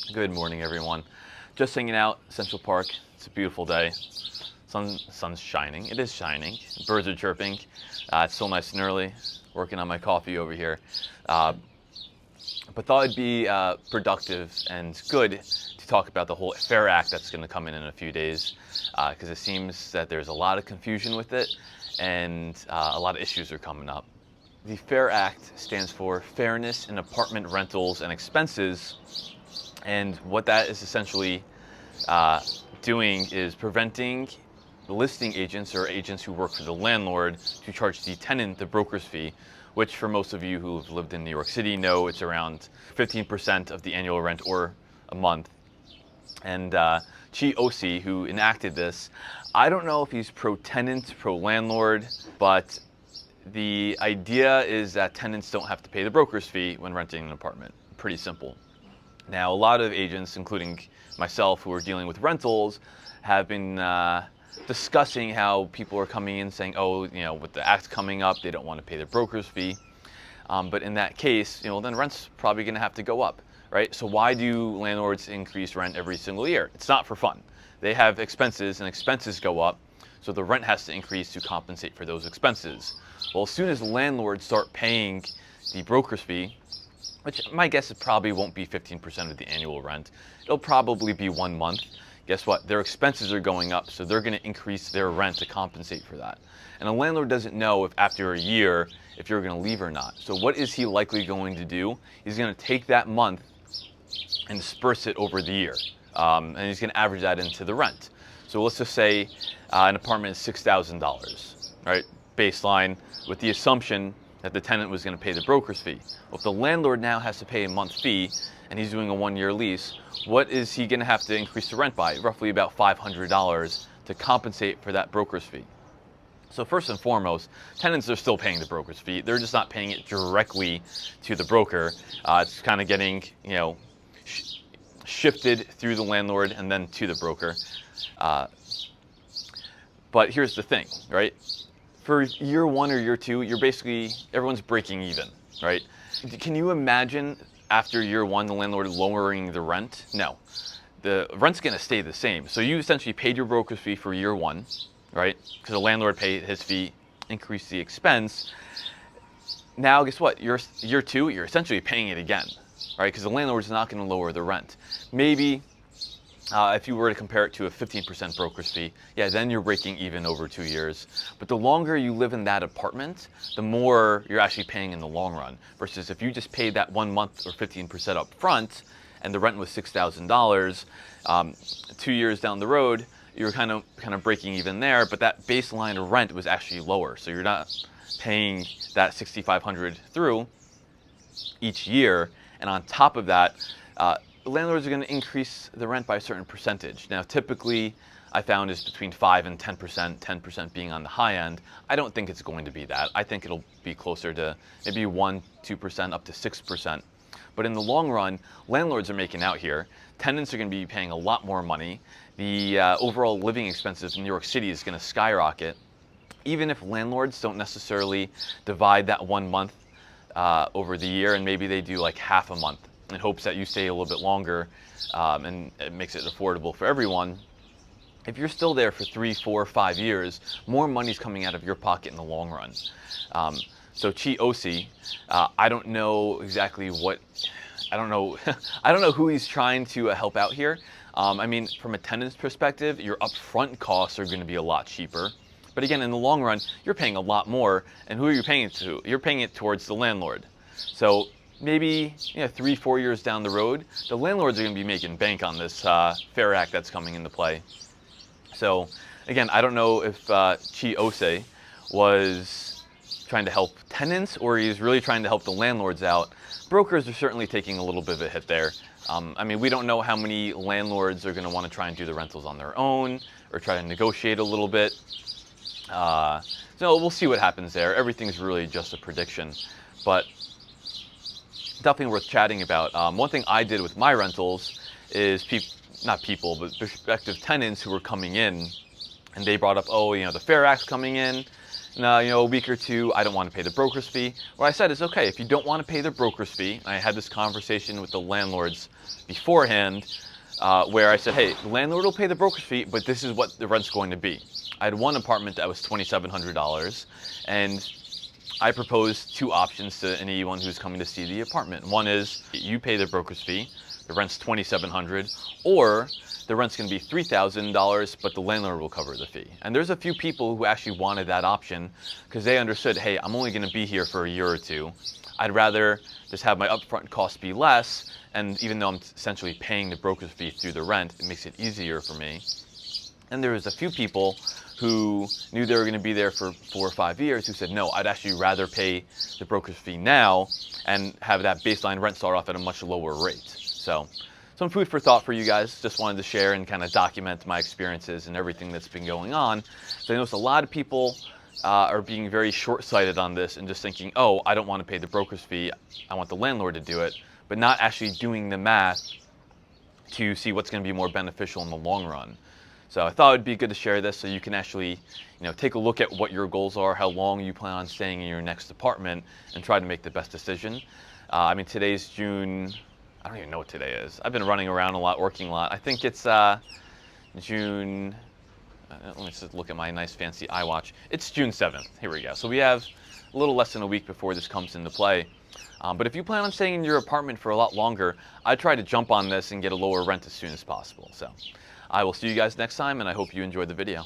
Good morning, everyone. Just hanging out, Central Park. It's a beautiful day. Sun's shining. It is shining. Birds are chirping. It's still nice and early. Working on my coffee over here. But thought it'd be productive and good to talk about the whole FAIR Act that's going to come in a few days, because it seems that there's a lot of confusion with it, and a lot of issues are coming up. The FAIR Act stands for Fairness in Apartment Rentals and Expenses, and what that is essentially doing is preventing the listing agents or agents who work for the landlord to charge the tenant the broker's fee, which for most of you who have lived in New York City know it's around 15% of the annual rent or a month. And Chi Osi, who enacted this, I don't know if he's pro-tenant, pro-landlord, but the idea is that tenants don't have to pay the broker's fee when renting an apartment. Pretty simple. Now, a lot of agents, including myself, who are dealing with rentals, have been discussing how people are coming in saying, oh, with the act coming up, they don't want to pay the broker's fee. But in that case, then rent's probably going to have to go up, right? So why do landlords increase rent every single year? It's not for fun. They have expenses, and expenses go up, so the rent has to increase to compensate for those expenses. Well, as soon as landlords start paying the broker's fee, which my guess is probably won't be 15% of the annual rent, it'll probably be 1 month. Guess what? Their expenses are going up, so they're going to increase their rent to compensate for that. And a landlord doesn't know if after a year if you're going to leave or not. So what is he likely going to do? He's going to take that month and disperse it over the year, and he's going to average that into the rent. So let's just say an apartment is $6,000, right? Baseline, with the assumption that the tenant was going to pay the broker's fee. Well, if the landlord now has to pay a month fee and he's doing a 1-year lease, what is he going to have to increase the rent by? Roughly about $500 to compensate for that broker's fee. So first and foremost, tenants are still paying the broker's fee. They're just not paying it directly to the broker. It's kind of getting, shifted through the landlord and then to the broker. But here's the thing, right? For year 1 or year 2, everyone's breaking even, right? Can you imagine after year 1, the landlord lowering the rent? No, the rent's going to stay the same. So you essentially paid your broker's fee for year 1, right? Because the landlord paid his fee, increased the expense. Now, guess what? Year 2, you're essentially paying it again, right? Because the landlord's not going to lower the rent. Maybe if you were to compare it to a 15% broker's fee, yeah, then you're breaking even over 2 years. But the longer you live in that apartment, the more you're actually paying in the long run. Versus if you just paid that 1 month or 15% up front, and the rent was $6,000, 2 years down the road, you're kind of breaking even there. But that baseline of rent was actually lower, so you're not paying that $6,500 through each year. And on top of that, landlords are going to increase the rent by a certain percentage. Now, typically, I found is between 5 and 10%, 10% being on the high end. I don't think it's going to be that. I think it'll be closer to maybe 1, 2%, up to 6%. But in the long run, landlords are making out here. Tenants are going to be paying a lot more money. The overall living expenses in New York City is going to skyrocket. Even if landlords don't necessarily divide that 1 month over the year, and maybe they do like half a month, in hopes that you stay a little bit longer, and it makes it affordable for everyone. If you're still there for 3, 4, 5 years, more money's coming out of your pocket in the long run. So Chi Osi, I don't know exactly I don't know who he's trying to help out here. From a tenant's perspective, your upfront costs are going to be a lot cheaper. But again, in the long run, you're paying a lot more, and who are you paying it to? You're paying it towards the landlord. So maybe 3, 4 years down the road, the landlords are going to be making bank on this FAIR Act that's coming into play. So again, I don't know if Chi Osi was trying to help tenants or he's really trying to help the landlords out. Brokers are certainly taking a little bit of a hit there. We don't know how many landlords are going to want to try and do the rentals on their own or try to negotiate a little bit. So we'll see what happens there. Everything's really just a prediction. But definitely worth chatting about. One thing I did with my rentals is not people, but prospective tenants who were coming in, and they brought up, the FAIR Act's coming in, Now, a week or two, I don't want to pay the broker's fee. What I said is, okay, if you don't want to pay the broker's fee, I had this conversation with the landlords beforehand, where I said, hey, the landlord will pay the broker's fee, but this is what the rent's going to be. I had one apartment that was $2,700, and I proposed two options to anyone who's coming to see the apartment. One is you pay the broker's fee, the rent's $2,700, or the rent's going to be $3,000, but the landlord will cover the fee. And there's a few people who actually wanted that option because they understood, hey, I'm only going to be here for a year or two. I'd rather just have my upfront cost be less, and even though I'm essentially paying the broker's fee through the rent, it makes it easier for me. And there was a few people who knew they were going to be there for 4 or 5 years who said, no, I'd actually rather pay the broker's fee now and have that baseline rent start off at a much lower rate. So some food for thought for you guys. Just wanted to share and kind of document my experiences and everything that's been going on. So I noticed a lot of people are being very short-sighted on this and just thinking, oh, I don't want to pay the broker's fee, I want the landlord to do it, but not actually doing the math to see what's going to be more beneficial in the long run. So I thought it would be good to share this so you can actually, take a look at what your goals are, how long you plan on staying in your next apartment, and try to make the best decision. Today's June. I don't even know what today is. I've been running around a lot, working a lot. I think it's June. Let me just look at my nice fancy iWatch. It's June 7th. Here we go. So we have a little less than a week before this comes into play. But if you plan on staying in your apartment for a lot longer, I'd try to jump on this and get a lower rent as soon as possible. So I will see you guys next time, and I hope you enjoyed the video.